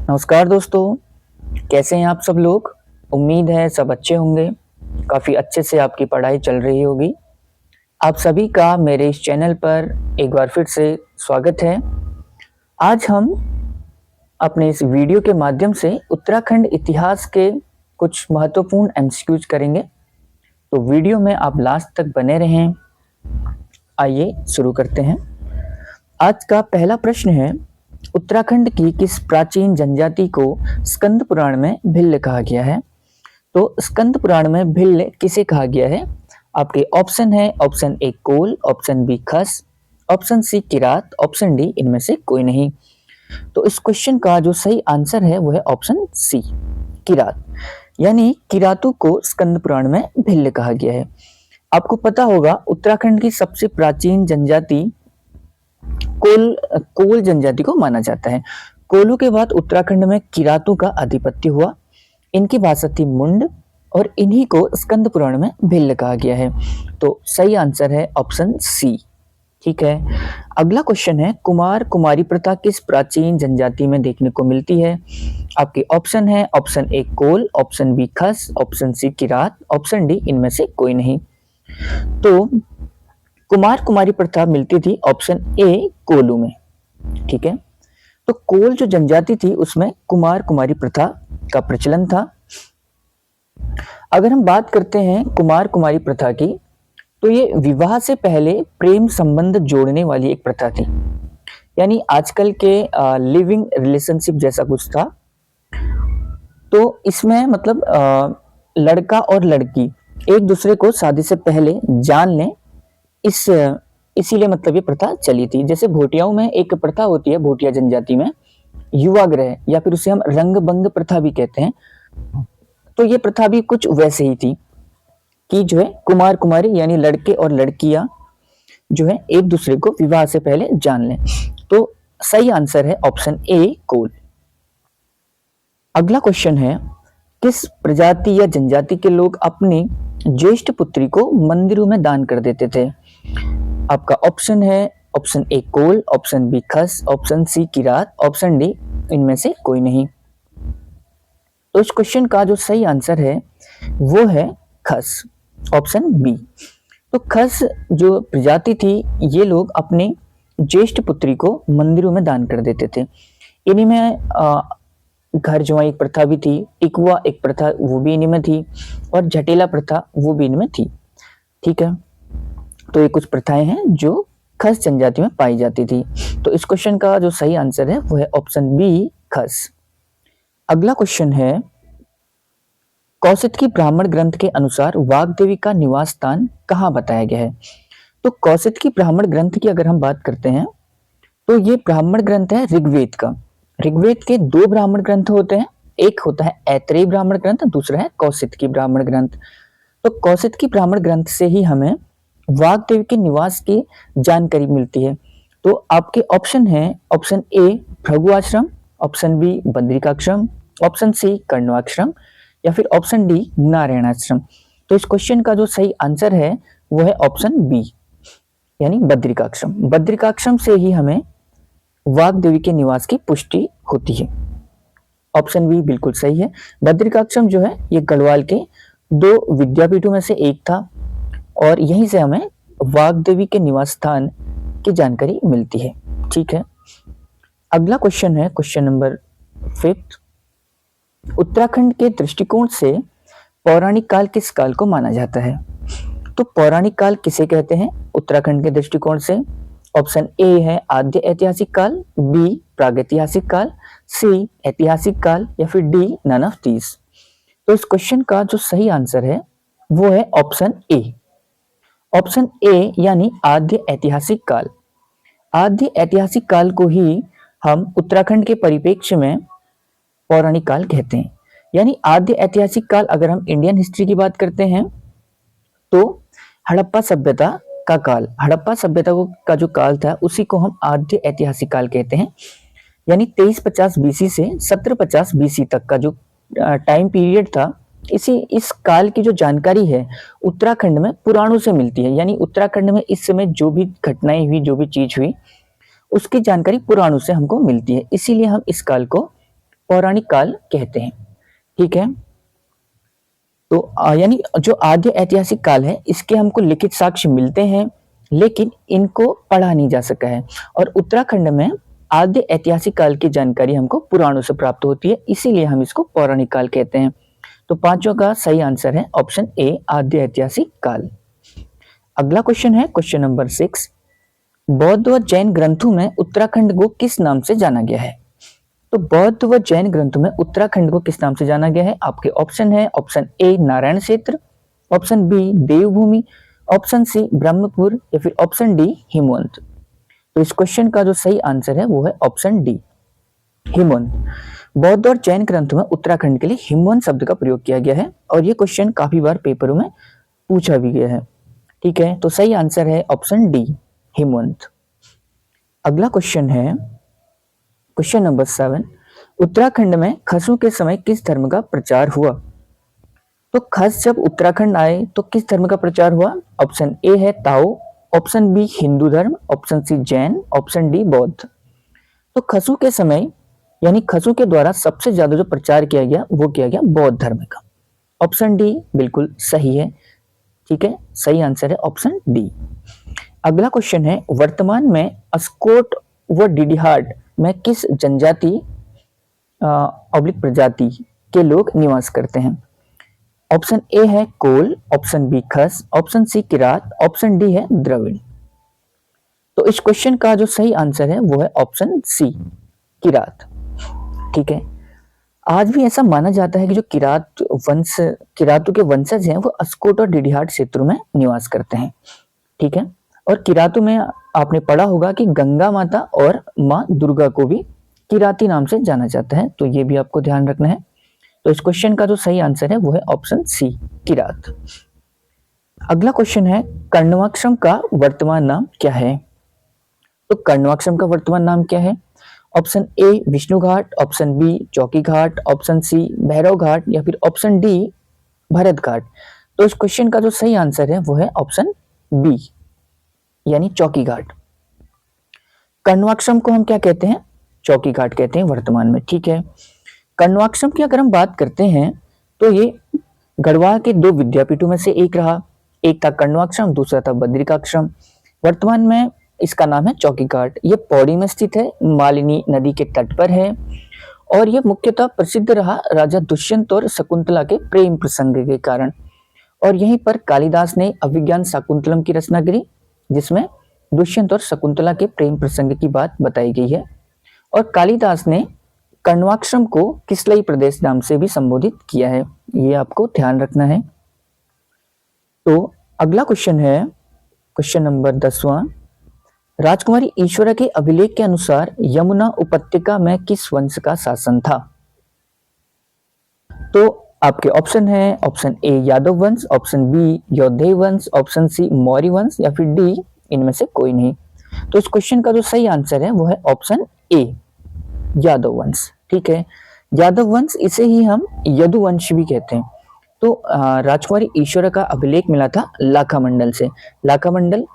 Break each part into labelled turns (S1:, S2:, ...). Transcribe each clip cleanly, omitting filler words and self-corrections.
S1: नमस्कार दोस्तों, कैसे हैं आप सब लोग? उम्मीद है सब अच्छे होंगे, काफ़ी अच्छे से आपकी पढ़ाई चल रही होगी। आप सभी का मेरे इस चैनल पर एक बार फिर से स्वागत है। आज हम अपने इस वीडियो के माध्यम से उत्तराखंड इतिहास के कुछ महत्वपूर्ण एमसीक्यूज करेंगे, तो वीडियो में आप लास्ट तक बने रहें। आइए शुरू करते हैं। आज का पहला प्रश्न है, उत्तराखंड की किस प्राचीन जनजाति को स्कंद पुराण में भिल्ल कहा गया है? तो स्कंद पुराण में भिल्ल किसे कहा गया है? आपके ऑप्शन है, option A Kol, option B Khas, option C Kirat, option D इनमें से कोई नहीं। तो इस क्वेश्चन का जो सही आंसर है वो है ऑप्शन सी, किरात। यानी किरातों को स्कंद पुराण में भिल्ल कहा गया है। आपको पता होगा उत्तराखंड की सबसे प्राचीन जनजाति कोल जनजाति को माना जाता है। कोलों के बाद उत्तराखंड में किरातों का आधिपत्य हुआ। इनकी भाषा थी मुंड और इन्हीं को स्कंद पुराण में भिल्ल कहा गया है। तो सही आंसर है ऑप्शन सी। ठीक है, अगला क्वेश्चन है, कुमार कुमारी प्रथा किस प्राचीन जनजाति में देखने को मिलती है? आपके ऑप्शन है, option A Kol, option B Khas, option C Kirat, option D इनमें से कोई नहीं। तो कुमार कुमारी प्रथा मिलती थी ऑप्शन ए कोलू में। ठीक है, तो कोल जो जनजाति थी उसमें कुमार कुमारी प्रथा का प्रचलन था। अगर हम बात करते हैं कुमार कुमारी प्रथा की, तो ये विवाह से पहले प्रेम संबंध जोड़ने वाली एक प्रथा थी। यानी आजकल के लिविंग रिलेशनशिप जैसा कुछ था। तो इसमें मतलब लड़का और लड़की एक दूसरे को शादी से पहले जान लें, इसीलिए मतलब ये प्रथा चली थी। जैसे भोटियाओं में एक प्रथा होती है, भोटिया जनजाति में युवाग्रह या फिर उसे हम रंगभंग प्रथा भी कहते हैं। तो ये प्रथा भी कुछ वैसे ही थी कि जो है कुमार कुमारी यानी लड़के और लड़कियां जो है एक दूसरे को विवाह से पहले जान लें। तो सही आंसर है ऑप्शन ए कोल। अगला क्वेश्चन है, किस प्रजाति या जनजाति के लोग अपनी ज्येष्ठ पुत्री को मंदिरों में दान कर देते थे? आपका ऑप्शन है, option A Kol, option B Khas, option C Kirat, option D इनमें से कोई नहीं। तो इस क्वेश्चन का जो सही आंसर है वो है खस, ऑप्शन बी। तो खस जो प्रजाति थी, ये लोग अपने ज्येष्ठ पुत्री को मंदिरों में दान कर देते थे। इन्हीं में घर जुआई एक प्रथा भी थी, टिकुआ एक प्रथा वो भी इन्हीं में थी, और झटेला प्रथा वो भी इनमें थी। ठीक है, तो ये कुछ प्रथाएं हैं जो खस जनजाति में पाई जाती थी। तो इस क्वेश्चन का जो सही आंसर है वो है ऑप्शन बी खस। अगला क्वेश्चन है, कौशिक की ब्राह्मण ग्रंथ के अनुसार वाग्देवी का निवास स्थान कहाँ बताया गया है? तो कौशिक की ब्राह्मण ग्रंथ की अगर हम बात करते हैं, तो ये ब्राह्मण ग्रंथ है ऋग्वेद का। ऋग्वेद के दो ब्राह्मण ग्रंथ होते हैं, एक होता है ऐत्रेय ब्राह्मण ग्रंथ, दूसरा है कौशिक की ब्राह्मण ग्रंथ। तो कौशिक की ब्राह्मण ग्रंथ से ही हमें वाग्देवी के निवास की जानकारी मिलती है। तो आपके ऑप्शन है, option A Bhrigu Ashram, option B Badrikashram, option C Kanvashram या फिर ऑप्शन डी नारायणाश्रम। तो इस क्वेश्चन का जो सही आंसर है वो है ऑप्शन बी, यानी बद्रिकाश्रम। बद्रिकाश्रम से ही हमें वाग्देवी के निवास की पुष्टि होती है। ऑप्शन बी बिल्कुल सही है। बद्रिकाश्रम जो है ये गढ़वाल के दो विद्यापीठों में से एक था और यहीं से हमें वाग्देवी के निवास स्थान की जानकारी मिलती है। ठीक है, अगला क्वेश्चन है क्वेश्चन नंबर 5। उत्तराखंड के दृष्टिकोण से पौराणिक काल किस काल को माना जाता है? तो पौराणिक काल किसे कहते हैं उत्तराखंड के दृष्टिकोण से? ऑप्शन ए है आद्य ऐतिहासिक काल, बी प्रागैतिहासिक काल, सी ऐतिहासिक काल या फिर डी नन ऑफ दीज। तो इस क्वेश्चन का जो सही आंसर है वो है ऑप्शन ए। ऑप्शन ए यानी आद्य ऐतिहासिक काल। आद्य ऐतिहासिक काल को ही हम उत्तराखंड के परिप्रेक्ष्य में पौराणिक काल कहते हैं। यानी आद्य ऐतिहासिक काल, अगर हम इंडियन हिस्ट्री की बात करते हैं तो हड़प्पा सभ्यता का काल, हड़प्पा सभ्यता का जो काल था उसी को हम आद्य ऐतिहासिक काल कहते हैं। यानी 2350 बीसी से 1750 बीसी तक का जो टाइम पीरियड था, इस काल की जो जानकारी है उत्तराखंड में पुराणों से मिलती है। यानी उत्तराखंड में इस समय जो भी घटनाएं हुई, जो भी चीज हुई, उसकी जानकारी पुराणों से हमको मिलती है। इसीलिए हम इस काल को पौराणिक काल कहते हैं। ठीक है, तो यानी जो आद्य ऐतिहासिक काल है इसके हमको लिखित साक्ष्य मिलते हैं, लेकिन इनको पढ़ा नहीं जा सका है। और उत्तराखंड में आद्य ऐतिहासिक काल की जानकारी हमको पुराणों से प्राप्त होती है, इसीलिए हम इसको पौराणिक काल कहते हैं। तो पांचों का सही आंसर है ऑप्शन ए, आद्य ऐतिहासिक काल। अगला क्वेश्चन है क्वेश्चन नंबर 6। बौद्ध व जैन ग्रंथों में उत्तराखंड को किस नाम से जाना गया है? तो बौद्ध व जैन ग्रंथों में उत्तराखंड को किस नाम से जाना गया है? आपके ऑप्शन है ऑप्शन ए नारायण क्षेत्र, ऑप्शन बी देवभूमि, ऑप्शन सी ब्रह्मपुर या फिर ऑप्शन डी हिमवंत। तो इस क्वेश्चन का जो सही आंसर है वो है ऑप्शन डी हिमवंत। बौद्ध और जैन ग्रंथों में उत्तराखंड के लिए हिमवंत शब्द का प्रयोग किया गया है और ये क्वेश्चन काफी बार पेपरों में पूछा भी गया है। ठीक है, तो सही आंसर है ऑप्शन डी हिमवंत। अगला क्वेश्चन है क्वेश्चन नंबर 7। उत्तराखंड में खसों के समय किस धर्म का प्रचार हुआ? तो खस जब उत्तराखंड आए तो किस धर्म का प्रचार हुआ? ऑप्शन ए है ताओ, ऑप्शन बी हिंदू धर्म, option C Jain, option D बौद्ध। तो खसों के समय यानी खसों के द्वारा सबसे ज्यादा जो प्रचार किया गया वो किया गया बौद्ध धर्म का। ऑप्शन डी बिल्कुल सही है। ठीक है, सही आंसर है ऑप्शन डी। अगला क्वेश्चन है वर्तमान में अस्कोट व डिडिहाट में किस जनजाति ऑब्लिक प्रजाति के लोग निवास करते हैं? ऑप्शन ए है कोल, option B Khas, option C Kirat, option D है द्रविड़। तो इस क्वेश्चन का जो सही आंसर है वो है ऑप्शन सी किरात। ठीक है, आज भी ऐसा माना जाता है कि जो किरातों के वंशज हैं वो अस्कोट और डिडिहाट क्षेत्रों में निवास करते हैं। ठीक है, और किरातों में आपने पढ़ा होगा कि गंगा माता और माँ दुर्गा को भी किराती नाम से जाना जाता है, तो ये भी आपको ध्यान रखना है। तो इस क्वेश्चन का जो सही आंसर है वो है ऑप्शन सी किरात। अगला क्वेश्चन है कर्णवाक्षम का वर्तमान नाम क्या है? तो कर्णवाक्षम का वर्तमान नाम क्या है? Option A Vishnu Ghat, option B Chowki Ghat, option C Bhairav घाट या फिर ऑप्शन डी भरत घाट। तो इस क्वेश्चन का जो सही आंसर है वो है ऑप्शन बी यानी चौकी घाट। कर्णवाक्षम को हम क्या कहते हैं? चौकी घाट कहते हैं वर्तमान में। ठीक है, कर्णवाक्षम की अगर हम बात करते हैं तो ये गढ़वाल के दो विद्यापीठों में से एक रहा। एक था कर्णवाक्षम, दूसरा था बद्रिकाक्षम। वर्तमान में इसका नाम है चौकी घाट। ये पौड़ी में स्थित है, मालिनी नदी के तट पर है और ये मुख्यतः प्रसिद्ध रहा राजा दुष्यंत और शकुंतला के प्रेम प्रसंग के कारण। और यहीं पर कालिदास ने अभिज्ञान शाकुंतलम की रचना करी, जिसमें दुष्यंत और शकुंतला के प्रेम प्रसंग की बात बताई गई है। और कालिदास ने कर्णवाक्षम को किसलई प्रदेश नाम से भी संबोधित किया है, ये आपको ध्यान रखना है। तो अगला क्वेश्चन है क्वेश्चन नंबर 10वां। राजकुमारी ईश्वरा के अभिलेख के अनुसार यमुना उपत्यका में किस वंश का शासन था? तो आपके ऑप्शन है ऑप्शन ए यादव वंश, ऑप्शन बी यौधेय वंश, ऑप्शन सी मौर्य वंश या फिर डी इनमें से कोई नहीं। तो इस क्वेश्चन का जो सही आंसर है वो है ऑप्शन ए यादव वंश। ठीक है, यादव वंश इसे ही हम यदुवंश भी कहते हैं। तो राजकुमारी ईश्वरा का अभिलेख मिला था लाखा मंडल से। लाखा मंडल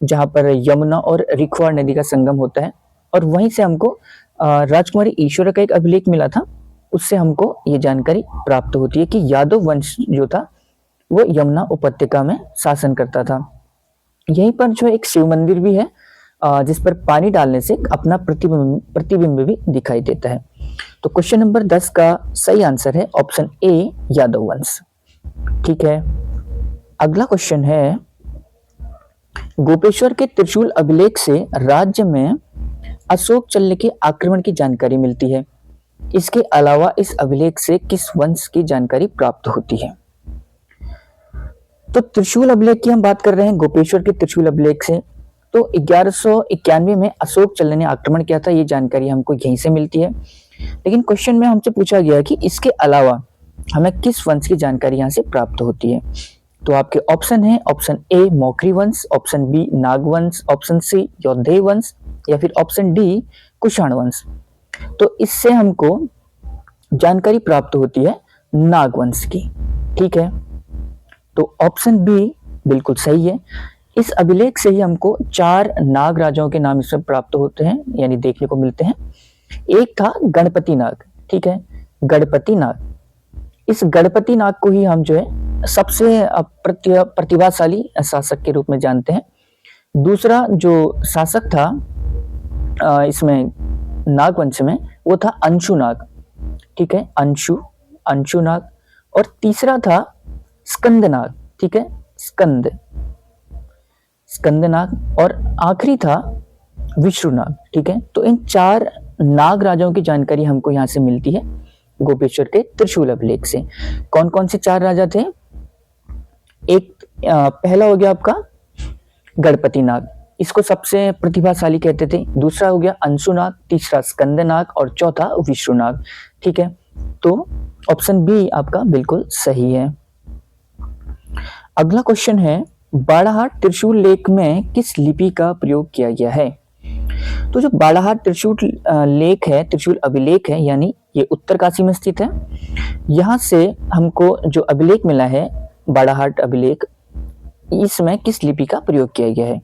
S1: जहां पर यमुना और रिखवाड़ नदी का संगम होता है, और वहीं से हमको राजकुमारी ईश्वरा का एक अभिलेख मिला था। उससे हमको ये जानकारी प्राप्त होती है कि यादव वंश जो था वो यमुना उपत्यका में शासन करता था। यहीं पर जो एक शिव मंदिर भी है जिस पर पानी डालने से अपना प्रतिबिंब भी दिखाई देता है। तो क्वेश्चन नंबर 10 का सही आंसर है ऑप्शन ए यादव वंश। ठीक है, अगला क्वेश्चन है गोपेश्वर के त्रिशूल अभिलेख से राज्य में अशोक चल्ल के आक्रमण की जानकारी मिलती है। इसके अलावा इस अभिलेख से किस वंश की जानकारी प्राप्त होती है? तो त्रिशूल अभिलेख की हम बात कर रहे हैं, गोपेश्वर के त्रिशूल अभिलेख से। तो 1191 में अशोक चल्ल ने आक्रमण किया था, ये जानकारी हमको यहीं से मिलती है। लेकिन क्वेश्चन में हमसे पूछा गया कि इसके अलावा हमें किस वंश की जानकारी यहाँ से प्राप्त होती है। तो आपके ऑप्शन है ऑप्शन ए मौखरी वंश, ऑप्शन बी नागवंश, ऑप्शन सी यौधेय वंश या फिर ऑप्शन डी कुषाण वंश। तो इससे हमको जानकारी प्राप्त होती है नागवंश की। ठीक है, तो ऑप्शन बी बिल्कुल सही है। इस अभिलेख से ही हमको 4 नाग राजाओं के नाम इसमें प्राप्त होते हैं, यानी देखने को मिलते हैं। एक था गणपति नाग, ठीक है, गणपति नाग। इस गणपति नाग को ही हम जो है सबसे प्रतिभाशाली शासक के रूप में जानते हैं। दूसरा जो शासक था इसमें नागवंश में, वो था अंशुनाग, ठीक है, अंशुनाग। और तीसरा था स्कंदनाग, ठीक है, स्कंदनाग। और आखिरी था विष्णुनाग, ठीक है। तो इन 4 नाग राजाओं की जानकारी हमको यहाँ से मिलती है गोपेश्वर के त्रिशूल अभिलेख से। कौन कौन से 4 राजा थे? एक पहला हो गया आपका गणपति नाग, इसको सबसे प्रतिभाशाली कहते थे। दूसरा हो गया अंशुनाग, तीसरा स्कंदनाग और चौथा विष्णुनाग, ठीक है। तो ऑप्शन बी आपका बिल्कुल सही है। अगला क्वेश्चन है, बाड़ाहाट त्रिशूल लेख में किस लिपि का प्रयोग किया गया है? तो जो बाड़ाहाट त्रिशूल लेख है, त्रिशूल अभिलेख है, यानी ये उत्तरकाशी में स्थित है। यहाँ से हमको जो अभिलेख मिला है, बाड़ाहाट अभिलेख, इसमें किस लिपि का प्रयोग किया गया है?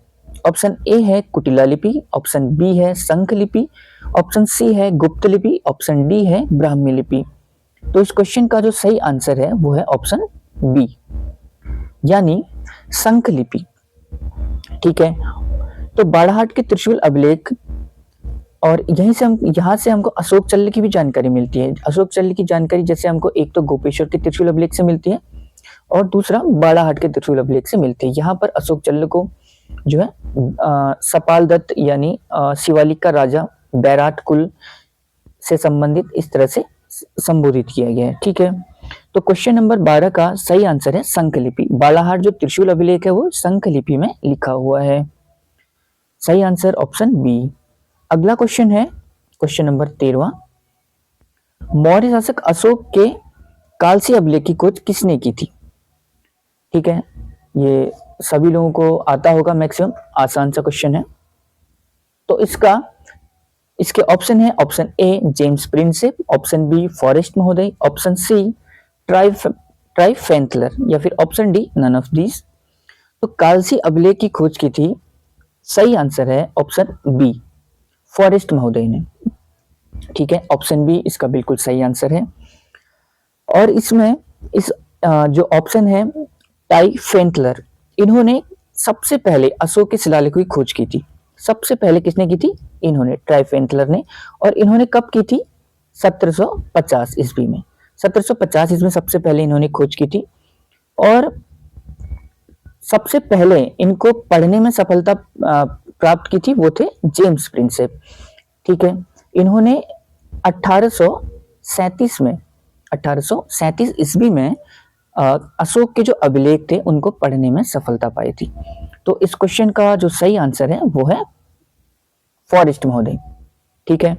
S1: ऑप्शन ए है कुटिला लिपि, ऑप्शन बी है शंख लिपि, ऑप्शन सी है गुप्त लिपि, ऑप्शन डी है ब्राह्मी लिपि। तो इस क्वेश्चन का जो सही आंसर है वो है ऑप्शन बी, यानी शंख लिपि, ठीक है। तो बाड़ाहाट के त्रिशूल अभिलेख, और यहाँ से हमको अशोक चल्ल की भी जानकारी मिलती है। अशोक चल्ल की जानकारी जैसे हमको एक तो गोपेश्वर के त्रिशूल अभिलेख से मिलती है और दूसरा बाड़ाहाट के त्रिशूल अभिलेख से मिलती है। यहाँ पर अशोक चल्ल को जो है सपाल दत्त यानी शिवालिक का राजा, बैराट कुल से संबंधित इस तरह से संबोधित किया गया है, ठीक है। तो क्वेश्चन नंबर 12 का सही आंसर है शंख लिपि। बाड़ाहाट जो त्रिशूल अभिलेख है वो शंख लिपि में लिखा हुआ है। सही आंसर ऑप्शन बी। अगला क्वेश्चन है क्वेश्चन नंबर 13। मौर्य शासक अशोक के कालसी अभिलेख की खोज किसने की थी? ठीक है, ये सभी लोगों को आता होगा, मैक्सिमम आसान सा क्वेश्चन है। तो इसके ऑप्शन है, option A James Prinsep, option B Forrest महोदय, ऑप्शन सी ट्राइब फेंथलर, या फिर option D none of this. तो कालसी अभिलेख की खोज की थी, सही आंसर है ऑप्शन बी, फॉरेस्ट महोदय ने, ठीक है। ऑप्शन बी इसका बिल्कुल सही आंसर है। और इसमें जो ऑप्शन है टाई फेंटलर, इन्होंने सबसे पहले अशोक के शिलालेख की खोज की थी। सबसे पहले किसने की थी? इन्होंने, ट्राई फेंटलर ने। और इन्होंने कब की थी? 1750 ईस्वी में। 1750 ईस्वी में सबसे पहले इन्होंने खोज की थी। और सबसे पहले इनको पढ़ने में सफलता प्राप्त की थी वो थे जेम्स प्रिंसेप, ठीक है। इन्होंने 1837 ईस्वी में अशोक के जो अभिलेख थे उनको पढ़ने में सफलता पाई थी। तो इस क्वेश्चन का जो सही आंसर है वो है फॉरेस्ट महोदय, ठीक है,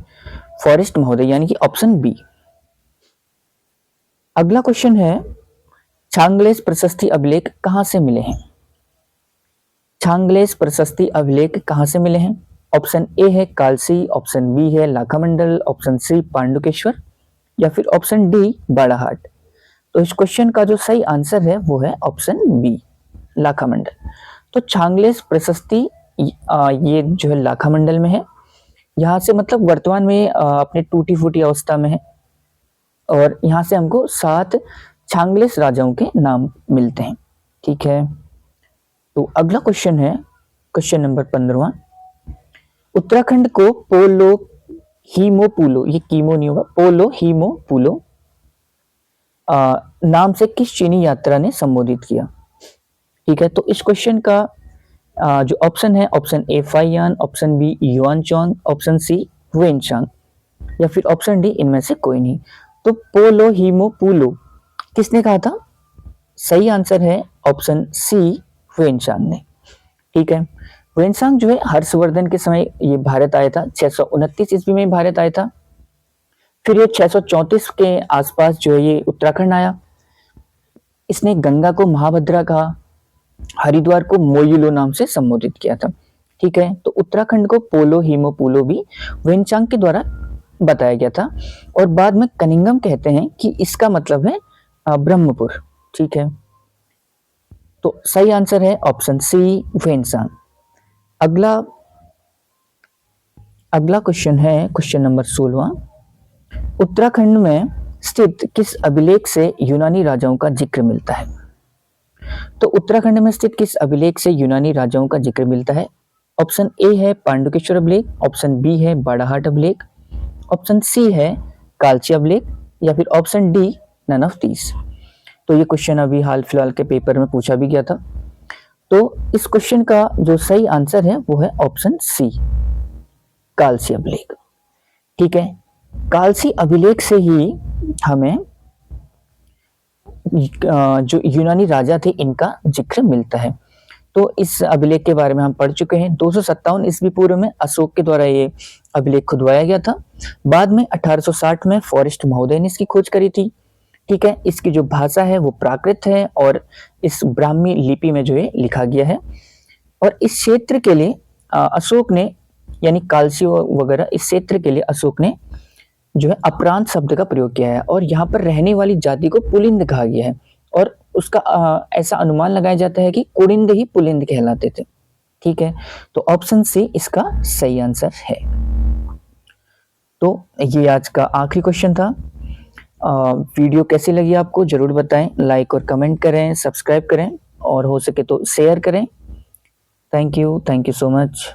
S1: फॉरेस्ट महोदय, यानी कि ऑप्शन बी। अगला क्वेश्चन है, छांगलेस प्रशस्ति अभिलेख कहां से मिले हैं? छांगलेस प्रशस्ति अभिलेख कहां से मिले हैं? ऑप्शन ए है कालसी, ऑप्शन बी है लाखामंडल, ऑप्शन सी पांडुकेश्वर, या फिर ऑप्शन डी बाड़ाहाट। तो इस क्वेश्चन का जो सही आंसर है वो है ऑप्शन बी, लाखामंडल। तो छांगलेस प्रशस्ति ये जो है लाखामंडल में है। यहाँ से मतलब वर्तमान में अपने टूटी फूटी अवस्था में है। और यहाँ से हमको 7 छांगलेस राजाओं के नाम मिलते हैं, ठीक है। तो अगला क्वेश्चन है क्वेश्चन नंबर 15। उत्तराखंड को पोलो हीमोपुलो, ये कीमो नहीं होगा, पोलो हीमोपुलो नाम से किस चीनी यात्रा ने संबोधित किया? ठीक है, तो इस क्वेश्चन का जो ऑप्शन है, option A Faxian, option B Yuan Chwang, option C Hiuen Tsang, या फिर ऑप्शन डी इनमें से कोई नहीं। तो पोलो हीमोपुलो किसने कहा था? सही आंसर है ऑप्शन सी, हुएनचांग ने, ठीक है। हुएनचांग जो है हर्षवर्धन के समय ये भारत आया था, 629 ईस्वी में भारत आया था। फिर ये 634 के आसपास जो है ये उत्तराखंड आया। इसने गंगा को महाभद्रा कहा, हरिद्वार को मोयुलो नाम से संबोधित किया था, ठीक है। तो उत्तराखंड को पोलो हीमोपुलो भी हुएनचांग के द्वारा बताया गया था। और बाद में कनिंगम कहते हैं कि इसका मतलब है ब्रह्मपुर, ठीक है। तो सही आंसर है ऑप्शन सी, हुएनचांग। अगला क्वेश्चन है क्वेश्चन नंबर 16। उत्तराखंड में स्थित किस अभिलेख से यूनानी राजाओं का जिक्र मिलता है? तो उत्तराखंड में स्थित किस अभिलेख से यूनानी राजाओं का जिक्र मिलता है? ऑप्शन ए है पांडुकेश्वर अभिलेख, ऑप्शन बी है बाड़ाहाट अभिलेख, ऑप्शन सी है कालची अभिलेख या फिर option D none of these. तो ये क्वेश्चन अभी हाल फिलहाल के पेपर में पूछा भी गया था। तो इस क्वेश्चन का जो सही आंसर है वो है ऑप्शन सी, कालसी अभिलेख। ठीक है, कालसी अभिलेख से ही हमें जो यूनानी राजा थे इनका जिक्र मिलता है। तो इस अभिलेख के बारे में हम पढ़ चुके हैं। 257 ईस्वी पूर्व में अशोक के द्वारा ये अभिलेख खुदवाया गया था। बाद में 1860 में फॉरेस्ट महोदय ने इसकी खोज करी थी। ठीक है, इसकी जो भाषा है वो प्राकृत है और इस ब्राह्मी लिपि में जो है लिखा गया है। और इस क्षेत्र के लिए अशोक ने यानी कालसी वगैरह इस क्षेत्र के लिए अशोक ने जो है अपरांत शब्द का प्रयोग किया है और यहाँ पर रहने वाली जाति को पुलिंद कहा गया है और उसका ऐसा अनुमान लगाया जाता है कि कुड़िंद ही पुलिंद कहलाते थे। ठीक है, तो ऑप्शन सी इसका सही आंसर है। तो ये आज का आखिरी क्वेश्चन था। वीडियो कैसी लगी आपको जरूर बताएं, लाइक और कमेंट करें, सब्सक्राइब करें और हो सके तो शेयर करें। Thank you so much.